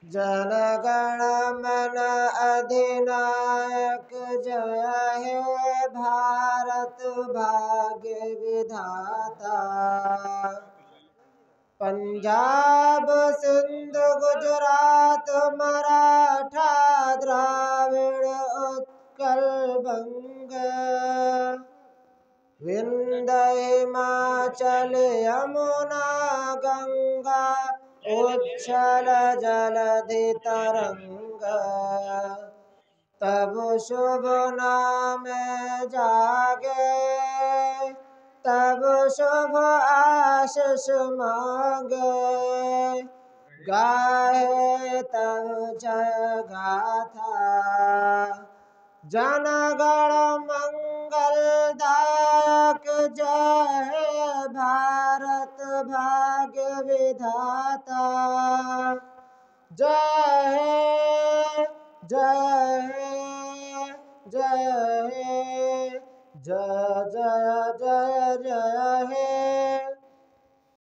जनगण मन अधिनायक जय हे भारत भाग्य विधाता। पंजाब सिंध गुजरात मराठा द्राविड़ उत्कल बंग, विंध्य हिमाचल यमुना गंगा उच्छल जलधि तरंग। तब शुभ नाम जागे तब शुभ आशीष मांगे, गाहे तब जय गाथा। जनगण मंगलदायक जय हे भारत भाग्य विधाता। जय हे जय हे जय हे जय जय जय जय हे।